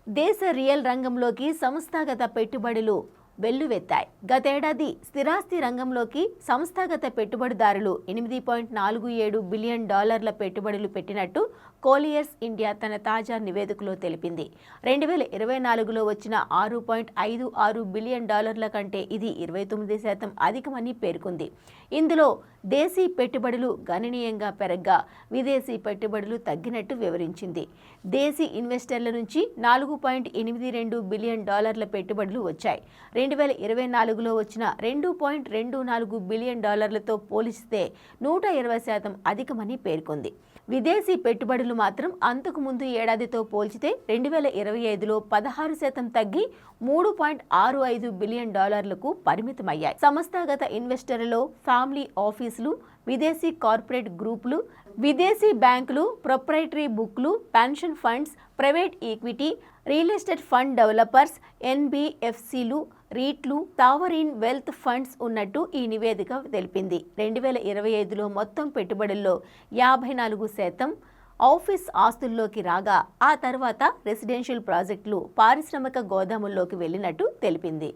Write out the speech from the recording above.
దేశ రియల్ రంగంలోకి సంస్థాగత పెట్టుబడులు వెల్లువెత్తాయి. గతేడాది స్థిరాస్తి రంగంలోకి సంస్థాగత పెట్టుబడిదారులు $8.47 బిలియన్ పెట్టుబడులు పెట్టినట్టు కోలియర్స్ ఇండియా తన తాజా నివేదికలో తెలిపింది. 2024లో వచ్చిన $6.56 బిలియన్ కంటే ఇది 29% అధికమని పేర్కొంది. ఇందులో దేశీ పెట్టుబడులు గణనీయంగా పెరగ్గా విదేశీ పెట్టుబడులు తగ్గినట్టు వివరించింది. దేశీ ఇన్వెస్టర్ల నుంచి $4.82 బిలియన్ పెట్టుబడులు వచ్చాయి. 2024లో వచ్చిన $2.24 బిలియన్ తో పోలిస్తే 120% అధికమని పేర్కొంది. విదేశీ పెట్టుబడులు మాత్రం అంతకు ముందు ఏడాదితో పోల్చితే 2025లో 16% తగ్గి $3.65 బిలియన్ పరిమితమయ్యాయి. సంస్థాగత ఇన్వెస్టర్లలో ఫ్యామిలీ ఆఫీసులు, విదేశీ కార్పొరేట్ గ్రూపులు, విదేశీ బ్యాంకులు, ప్రొప్రైటరీ బుక్లు, pension funds, private equity, real estate fund developers, ఎన్బిఎఫ్సిలు, రీట్లు, సావరీన్ వెల్త్ ఫండ్స్ ఉన్నట్టు ఈ నివేదిక తెలిపింది. 2025లో మొత్తం పెట్టుబడుల్లో 54% ఆఫీస్ ఆస్తుల్లోకి రాగా ఆ తర్వాత రెసిడెన్షియల్ ప్రాజెక్టులు, పారిశ్రామిక గోదాముల్లోకి వెళ్లినట్టు తెలిపింది.